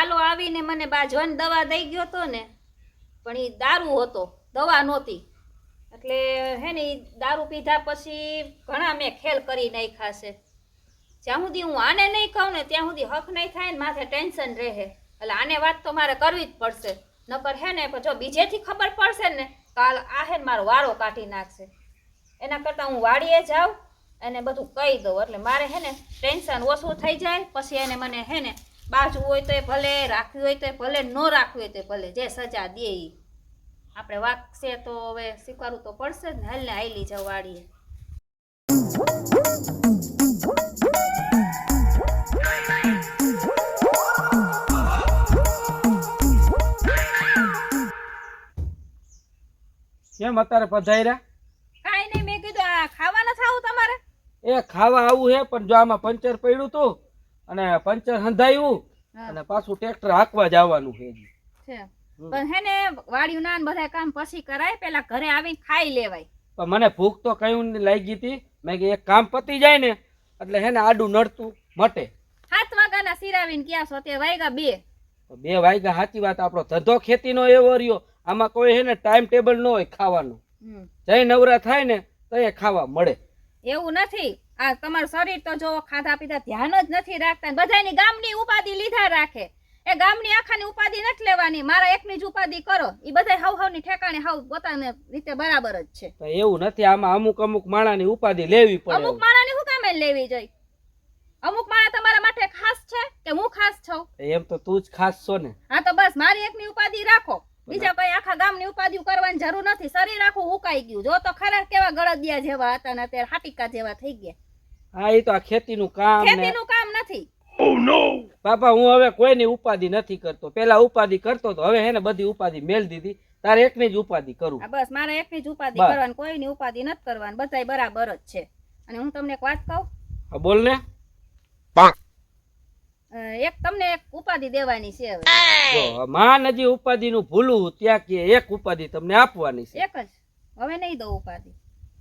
લાલો આવીને મને બાજવાની દવા દઈ ગયો તો ને, પણ એ દારૂ હતો, દવા નહોતી. એટલે હે ને ઈ દારૂ પીધા પછી ઘણા મેં ખેલ કરી નાખ્યા છે. જ્યાં સુધી હું આને નહીં કહું ને ત્યાં સુધી હક નહીં થાય ને માથે ટેન્શન રહે. એટલે આને વાત તો મારે કરવી જ પડશે, નકર હે ને જો બીજેથી ખબર પડશે ને કાલ આ હે ને મારો વારો કાઢી નાખશે. એના કરતાં હું વાડીએ જાઉં અને બધું કહી દઉં એટલે મારે હે ને ટેન્શન ઓછું થઈ જાય. પછી એને મને હે ને બાજુ હોય તો ભલે, રાખવી હોય તો ભલે, ન રાખવી હોય તો ભલે, જે સજા દે ઈ. આપણે વાગશે તો હવે સ્વીકારવું તો પડશે જ ને. હાલ ને હાલી જાવ વાડીએ. કેમ અત્યારે પધાર્યા? કાંઈ નહીં, મેં કીધું આ ખાવા નથી આવું તમારે? એ ખાવા આવું હે, પણ જો આમાં પંચર પડ્યું તું અને પંચર હંધાયું અને પાછું ટ્રેક્ટર હાંકવા જવાનું છે. પણ હે ને વાડિયું ના બધા કામ પછી કરાય, પેલા ઘરે આવીને ખાઈ લેવાય. પણ મને ભૂખ તો કયું લાગી હતી. મેં કે એક કામ પતી જાય ને એટલે હે ને આડું નડતું મટે. 7 વાગ્યાના સિરાવીને ક્યાં છો તે વાગ્યા 2. 2 વાગ્યા સાચી વાત. આપણો ધંધો ખેતીનો એવો રહ્યો, આમાં કોઈ હે ને ટાઈમ ટેબલ ન હોય ખાવાનું. જઈ નવરા થાય ને તો એ ખાવા મળે. એવું નથી, આ તમારું શરીર તો જો ખાધા પીધા ધ્યાન જ નથી રાખતા. બધાની ગામની ઉપાધિ લીધા રાખે. એ ગામની આખાની ઉપાધિ નથી લેવાની, મારા એકની જ ઉપાધિ કરો. એ બધા હાવ હાવની ઠેકાણે હાવ પોતાને રીતે બરાબર જ છે. તો એવું નથી, આમાં અમુક માણાની ઉપાધિ લેવી પડે. અમુક માણાની શું કામે લેવી જોઈએ? અમુક માણા તમારા માટે ખાસ છે કે હું ખાસ છું? એમ તો તું જ ખાસ છો ને. હા તો બસ મારી એકની ઉપાધિ રાખો, બીજા કઈ આખા ગામની ઉપાધિ કરવાની જરૂર નથી. શરીર આખું ઉકાઈ ગયું. જો તો ખરા કેવા ગળદિયા જેવા હતા ને અત્યારે હાટીકા જેવા થઈ ગયા. હા એ તો આ ખેતીનું કામ, ખેતીનું કામ નથી. Oh no! પાપા હું હવે કોઈની ઉપાધિ નથી કરતો. પેલા ઉપાધિ કરતો તો, હવે હે ને બધી ઉપાધિ મેલ દીધી. તારે એકની જ ઉપાધિ કરું. બસ મારે એકની જ ઉપાધિ કરવાની, કોઈની ઉપાધિ નથી કરવાની. બધાય બરાબર જ છે. અને હું તમને એક વાત કહું. હા બોલ ને. એક તમને એક ઉપાધિ દેવાની છે હવે. જો માન હજી ઉપાધિ નું ભૂલું ત્યાં કે એક ઉપાધિ તમને આપવાની છે. એક જ, હવે નહીં દઉં ઉપાધિ.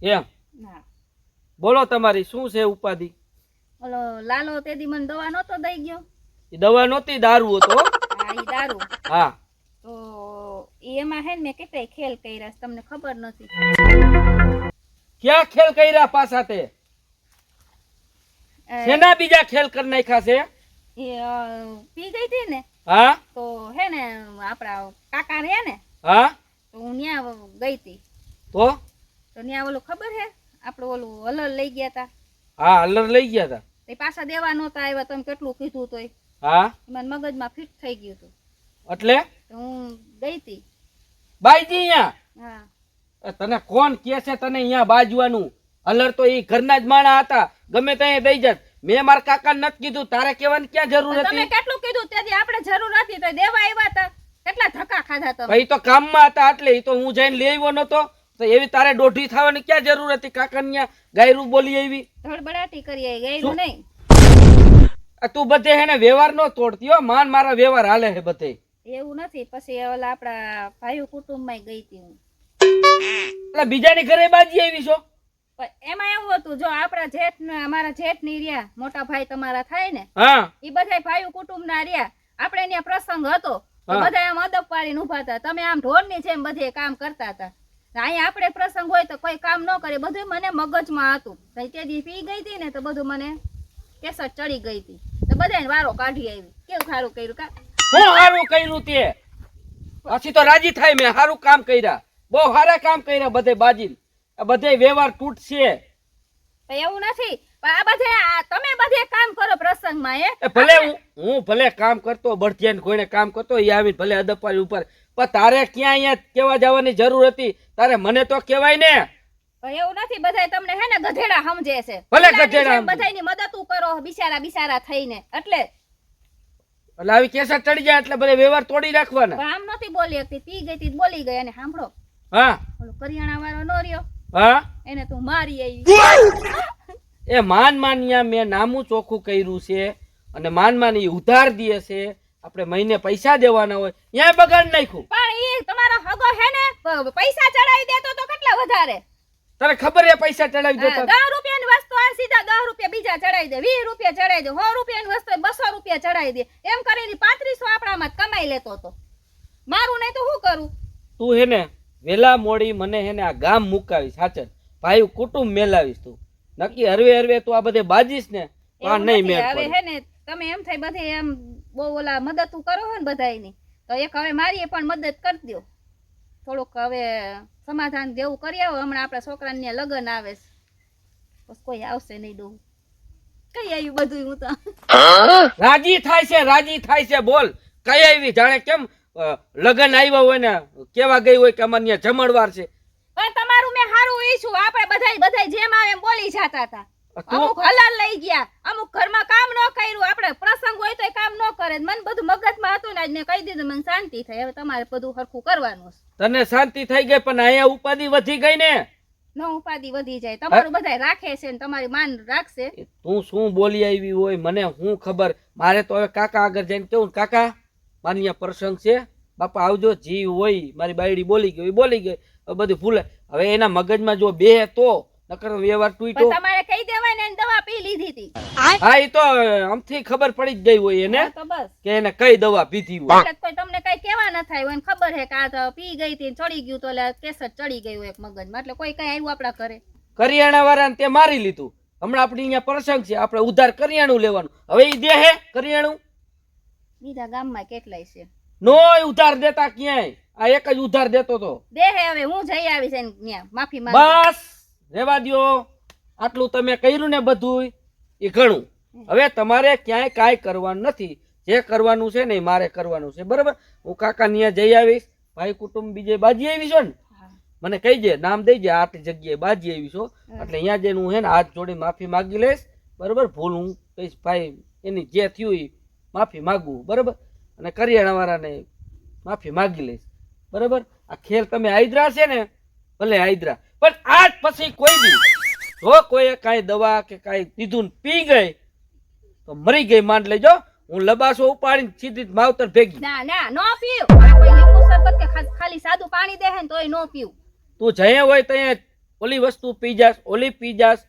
એમ? હા બોલો તમારી શું છે ઉપાધિ? ઓલો લાલો તેદી મને દવા નતો દઈ ગયો. એ દવા નહોતી, દારૂ હતો. હા ઈ દારૂ. હા તો એમાં હે ને મેં કેટલાય ખેલ કર્યા છે, તમને ખબર નથી. ક્યાં ખેલ કર્યા પાછા તે? શેના બીજા ખેલ કરી નાખ્યા છે? પી ગઈ હતી ને. હા તો હે ને આપડા કાકા રે ને. હા તો હું ન્યા ગઈ હતી. તો ન્યા ઓલું ખબર હે આપડે ઓલું હલર લઈ ગયા તા. હા હલર લઈ ગયા તા. તે પાછા દેવા નહોતા આવ્યા. તમે કેટલું કીધું તોય. હા મને મગજમાં ફિટ થઈ ગયું હતું એટલે હું ગઈ હતી. બાઈજી અહીંયા? હા. તને કોણ કે છે તને અહીંયા બાજવાનું? હલર તો એ ઘરના જ માણા હતા, ગમે ત્યાં દઈ જાત. મેં મારા કાકા નથી કીધું, તારે કહેવાની ક્યાં જરૂર હતી? તમે કેટલું કીધું તેથી આપણે જરૂર હતી તો દેવા આવ્યા હતા. કેટલા ધક્કા ખાધા તમે. ભાઈ તો કામમાં હતા એટલે તો હું જઈને લઈ આવ્યો નતો. તો એવી તારે દોઢી થવાની ક્યાં જરૂર હતી? કાકા ત્યાં ગાયરું બોલી આવી, ધડબડાટી કરી આવી, ગાયરું નહીં. તું બધે હે ને વ્યવહાર નો તોડતી હો. માન મારા વ્યવહાર હાલે છે બધે. એવું નથી. પછી ઓલા આપડા ભાઈ કુટુંબમાં ગઈ હતી હું. એટલે બીજાની ઘરે બાજી આવી છો? એમાં એવું હતું, જો આપડા જેઠ અમારા જેઠ ની રહ્યા, મોટા ભાઈ તમારા થાય ને, હા એ બધા ભાઈ કુટુંબ ના રહ્યા. આપણે ત્યાં પ્રસંગ હતો તો બધા આમ અદબ પાડીને ઉભા હતા. તમે આમ ઢોર ની જેમ બધે કામ કરતા હતા. અહીંયા આપણે પ્રસંગ હોય તો કોઈ કામ ન કરે. બધું મને મગજમાં હતું. તે દી પી ગઈ હતી ને તો બધું મને કેસર ચડી ગઈ હતી. તો બધાને વારો કાઢી આવી. કેવું સારું કર્યું કા? હું સારું કર્યું તે? પછી તો રાજી થાય. મેં સારું કામ કર્યા, બહુ સારા કામ કર્યા બધે બાજી. આ બધે વ્યવહાર તૂટશે. એવું નથી, આ બધે તમે બધે કામ કરો પ્રસંગમાં. ભલે હું ભલે કામ કરતો, બળજિયાને કોઈને કામ કરતો, એ આવીને ભલે અદપારી ઉપર. પણ તારે ક્યાં અહીંયા કેવા જવાની જરૂર હતી? તારે મને તો કહેવાય ને. એવું નથી, બધા તમને હે ને ગધેડા સમજે છે. ભલે ગધેડા બધાની મદદ કરો બિચારા થઈને. એટલે આવી કેસર ચડી જાય એટલે બધે વ્યવહાર તોડી નાખવાના. આમ નથી બોલી શકતી. પી ગઈ હતી બોલી ગઈ. અને સાંભળો, હા ઓલો કરિયાણા વાળો નો રહ્યો, હા એને તું મારી આવી. એ માનમાનિયા મેં નામું ચોખ્ખું કર્યું છે અને માનમાની ઉધાર દે છે. આપણે મહિને પૈસા દેવાના હોય, ત્યાં બગાડ નાખ્યું. પણ એ તમારો હગો હે ને પૈસા ચડાવી દેતો તો કેટલા વધારે. તને ખબર હે પૈસા ચડાવી દેતો? 10 રૂપિયાની વસ્તુ આ સીધા 10 રૂપિયા બીજા રૂપિયા ચડાવી દે, 20 રૂપિયા ચડાવી દે, 100 રૂપિયાની વસ્તુ 200 રૂપિયા ચડાવી દે, એમ કરીને 3500 આપણામાં જ કમાઈ લેતો હતો. મારું નહીં તો શું કરું? તું હે ને વેલા મોડી મને હે ને આ ગામ મુકાવીશ સાચન, ભાઈ કુટુંબ મેલાવીશ. તું નક્કી હરવે હરવે તું આ બધે બાજીશ ને તો આ એવું નહીં નથી. મેળ હવે પડે. હે ને તમે એમ થાય બધે એમ બહુ ઓલા મદદ કરો હો ને બધાયની, તો એક હવે મારી પણ મદદ કરી દો. થોડુંક હવે સમાધાન જેવું કરી આવો. હમણાં આપણા છોકરાને ત્યાં લગ્ન આવે છે, બસ કોઈ આવશે નહીં. ડોહું કઈ આવ્યું બધું. હું તો રાજી થાય છે બોલ. કઈ આવી જાણે કેમ લગન આવ્યા હોય ને કેવા ગઈ હોય કે અમારે ત્યાં જમણવાર છે. પણ તમારું મેં હારું ઈચ્છું. આપણે બધાય જેમ આવે એમ બોલી જાતા હતા. તું અમુક હલાલ લઈ ગયા, અમુક ઘરમાં કામ ન કર્યું. આપણે પ્રસંગ હોય તો કામ ન કરે. મને બધું મગજમાં હતું ને આજ મેં કહી દીધું, મને શાંતિ થઈ. હવે તમારે બધું હરખું કરવાનું છે. તને શાંતિ થઈ ગઈ પણ અહીંયા ઉપાધિ વધી ગઈ ને. ન ઉપાધિ વધી જાય. તમારું બધાય રાખે છે ને તમારી માન રાખશે. તું શું બોલી આવી હોય મને હું ખબર. મારે તો હવે કાકા આગળ જઈને કેવું, કાકા મારી અહીંયા પ્રસંગ છે, બાપા આવજો. જીવ હોય મારી બાયડી બોલી ગઈ બોલી ગઈ, હવે બધું ભૂલે. હવે એના મગજમાં જો બે તો નકર વ્યવહાર તૂટ્યો. પણ તમારે કહી દેવાય ને એને દવા પી લીધી હતી. હા એ તો આમથી ખબર પડી જ ગઈ હોય એને તો બસ કે એને કઈ દવા પીધી હોય. એટલે કોઈ તમને કઈ કેવા ન થાય. એને ખબર છે કે આ તો પી ગઈ હતી, ચડી ગયું તો એટલે કેસર ચડી ગયું એક મગજમાં. એટલે કોઈ કઈ આવ્યું આપડા ઘરે. કરિયાણા વાળાને તે મારી લીધું. હમણાં આપણી અહીંયા પ્રસંગ છે, આપણે ઉધાર કરિયાણું લેવાનું. હવે ઈ દે હે કરિયાણું? બીજા ગામમાં કેટલાય છે, નોય ઉધાર દેતા ક્યાંય. આ એક જ ઉધાર દેતો તો. દે હે. હવે હું જઈ આવીશ એને ત્યાં માફી માંગ. બસ રેવા દ્યો. આટલું તમે કર્યું ને બધું એ ઘણું. હવે તમારે ક્યાંય કાંઈ કરવાનું નથી. જે કરવાનું છે ને એ મારે કરવાનું છે, બરાબર? હું કાકા ત્યાં જઈ આવીશ. ભાઈ કુટુંબ બીજે બાજી આવી છો ને, મને કહી દે, નામ દઈ દે, આટલી જગ્યાએ બાજી આવી છો એટલે અહીંયા જઈને હું હે ને હાથ જોડી માફી માગી લઈશ, બરાબર? ભૂલ હું કહીશ ભાઈ એની જે થયું એ માફી માગવું, બરાબર? અને કરિયાણા વાળાને માફી માગી લઈશ, બરાબર? આ ખેલ તમે આયદરા છે ને, ભલે આયદરા, પણ આજ પછી કોઈ દી જો કોઈ કાંઈ દવા કે કાંઈ દીધું પી ગઈ તો મરી ગઈ માંડ લેજો. હું લબાસો ઉપાડીને સીધી માવતર ભેગી. ના ના નો પીવું. આ કોઈ લીંબુ શરબત કે ખાલી સાદું પાણી દે હે ને તોય નો પીવું. તું જઈએ હોય ત્યાં ઓલી વસ્તુ પી જાસ, ઓલી પી જાસ.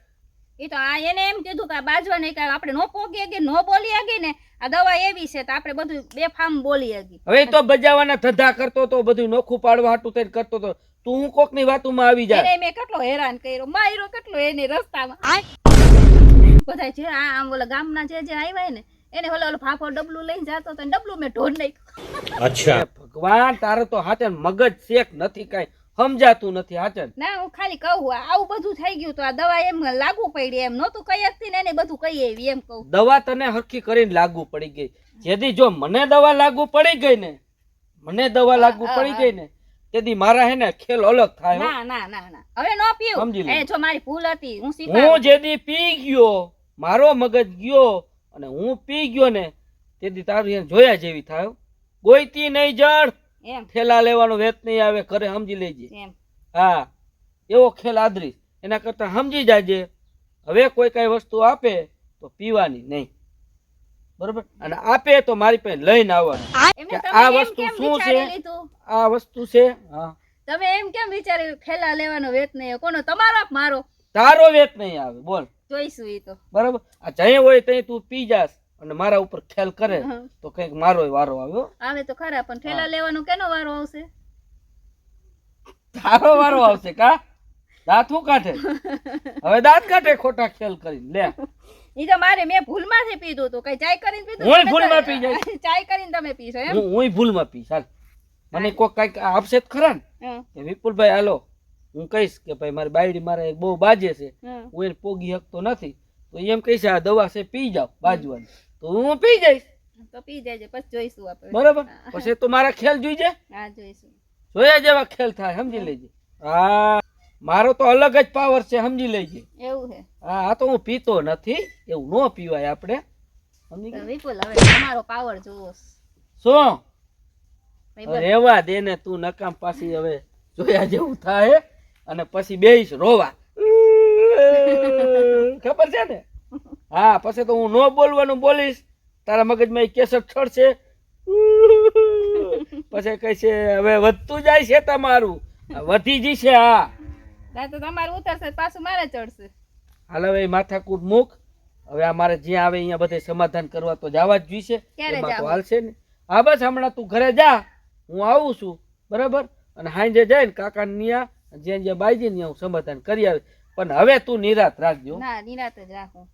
એ તો આ એને એમ કીધું કે આ બાજવા નહીં, કે આપણે નો પોગી હગી, નો બોલી હગી ને, આ દવા એવી છે તો આપણે બધું બેફામ બોલી હગી. હવે તો બજાવાના ધંધા કરતો તો, બધું નોખું પાડવા હાટું થઈને કરતો તો. તું હું કોક ની વાતોમાં આવી જાય. એને મેં કેટલો હેરાન કર્યો, માર્યો કેટલો એને રસ્તામાં. બધા જે આમ ઓલા ગામના જે આવ્યા ને એને ઓલો ફાફો ડબલું લઈને જતો તો ડબલું મેં ઢોર નાખ્યું. અચ્છા ભગવાન, તારે તો હાચન મગજ શેક નથી, કાંઈ સમજાતું નથી હાચન. ના હું ખાલી કહું આવું બધું થઈ ગયું તો આ દવા એમ લાગુ પડી. એમ નહોતું કઈ શકતી ને એને બધું કહી આવી એમ કહું. દવા તને હરખી કરીને લાગુ પડી ગઈ. જેથી જો મને દવા લાગુ પડી ગઈ ને, મને દવા લાગુ પડી ગઈ ને તેથી મારા હે ને ખેલ અલગ થાય. ના ના ના ના હવે નો પીવું. સમજી લે. એ જો મારી ભૂલ હતી. હું જેદી પી ગયો, મારો મગજ ગયો અને હું પી ગયો ને તેથી તારું એને જોયા જેવી થાય. ગોઈતી નહીં જડ એમ થેલા લેવાનો વેત નહીં આવે ઘરે, સમજી લેજે. એમ હા એવો ખેલ આદરીશ. એના કરતા સમજી જાજે હવે કોઈ કઈ વસ્તુ આપે તો પીવાની નહીં, બરોબર? અને આપે તો મારી પાસે લઈને આવવાનું. એમને કે આ તમે એમ વસ્તુ કેમ શું છે, વિચારી લીધું? આ વસ્તુ છે. હા તમે એમ કેમ વિચાર્યું ખેલા લેવાનો વેત નહીં? કોનો? તમારો કે મારો? તારો વેત નહીં આવે, બોલ. જોઈશું ઈ તો. બરાબર? આ જઈ હોય તઈ તું પી જાસ અને મારા ઉપર ખેલ કરે તો કઈક મારો વારો આવ્યો. આવે તો ખરા, પણ ઠેલા લેવાનો કેનો વારો આવશે? તારો વારો આવશે કા? દાંત હું કાઢે? હવે દાંત કાઢે ખોટા ખેલ કરીને. લે ઈ તો મારે મેં ભૂલમાંથી પીધું હતું. કઈ ચાય કરીને પીધું? હુંય ભૂલમાં પી જાય. ચાય કરીને તમે પીશો એમ? હુંય ભૂલમાં પી. ચાલ મને કોક કઈક આપશે જ ખરા ને હં, કે વિપુલભાઈ હાલો હું કહીશ કે ભાઈ મારી બાયડી મારે બહુ બાજે છે, હં. હું એને પોગી શકતો નથી, તો એમ કહીશ આ દવા છે પી જાવ બાજવાની, તો હું પી જઈશ. તો પી જાય પછી જોઈશું આપણે. બરાબર? પછી તો મારા ખેલ જોઈ જાય, હા જોઈશું. જોયા જેવા ખેલ થાય, સમજી લેજે. હા મારો તો અલગ જ પાવર છે, સમજી લેજે. એવું છે? હા આ તો હું પીતો નથી, એવું ન પીવાય આપણે, સમજી તો ગયા? વિપુલ હવે તમારો પાવર જોવો છે. શું ભાઈ બસ. રેવા દે ને તું, નકામ પાછી હવે જોયા જેવું થાય અને પછી બેહીશ રોવા. ખબર છે ને? હા પછી તો હું ન બોલવાનું બોલીશ, તારા મગજમાં એ કેસર ચડશે, પછી કઈ છે હવે વધતું જાય છે તમારું, વધી જશે. હા ના તો તમારું ઉતરશે તો પાછું મારે ચડશે. હાલ હવે માથાકૂટ મૂક હવે આ મારે જ્યાં આવે અહીંયા બધે સમાધાન કરવા તો જવા જ જોઈશે. ક્યારે એમાં તો જાવું? હાલશે ને. હા બસ હમણાં તું ઘરે જા, હું આવું છું બરાબર. અને હાંજે જઈને કાકા ત્યાં જ્યાં જ્યાં બાઈજી ને હું સમાધાન કરી આવે. પણ હવે તું નિરાત રાખજો. ના નિરાત જ રાખું.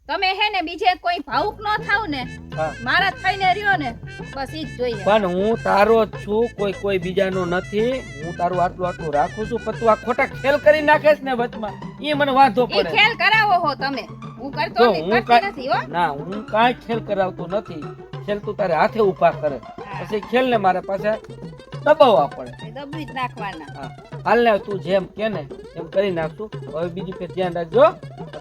તમે હે ને બીજે કોઈ ભાવુક ન થાવ ને, હા મારા થઈને રહ્યો ને બસ ઈ જ જોઈએ. પણ હું તારો જ છું, કોઈ બીજાનો નથી. હું તારું આટલું આટલું રાખું છું, પણ તું આ ખોટા ખેલ કરી નાખેસ ને વચમાં, એ મને વાંધો ઈ પડે. ખેલ કરાવો હો તમે, હું કરતો જો નથી, હું કરતી નથી હો. ના હું કાંઈ ખેલ કરાવતો નથી. ખેલ તું તારે હાથે ઊભા કરે, પછી ખેલ ને મારે પાસે દબાવવા પડે. એ દબવી જ નાખવાના. હા હાલ ને તું જેમ કે ને એમ કરી નાખશું. હવે બીજી ફેર ધ્યાન રાખજો.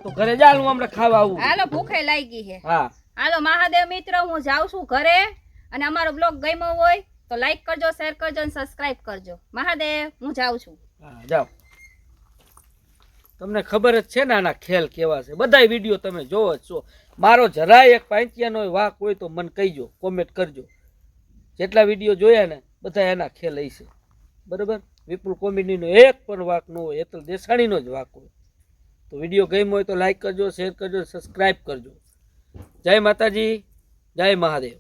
તું ઘરે જા, હું હમણાં ખાવા આવું. હાલો ભૂખે લાગી છે. હા હાલો મહાદેવ મિત્ર, હું જાઉં છું ઘરે. અને અમારો બ્લોગ ગમ્યો હોય તો લાઈક કરજો, શેર કરજો અને સબસ્ક્રાઇબ કરજો. મહાદેવ, હું જાઉં છું. હા જાઓ. તમને ખબર જ છે ને આના ખેલ કેવા છે. બધાય વિડીયો તમે જોવો જ છો. મારો જરાય એક પાંચિયાનો વાંક હોય તો મને કહીજો, કોમેન્ટ કરજો. જેટલા વિડીયો જોયા ને બધા એના ખેલ હશે બરાબર. વિપુલ કોમેડીનો એક પણ વાંક ન હોય, હેતલ દેસાણીનો જ વાંક હોય. તો વિડીયો ગમ્યો હોય તો લાઈક કરજો, શેર કરજો, સબસ્ક્રાઇબ કરજો. જય માતાજી, જય મહાદેવ.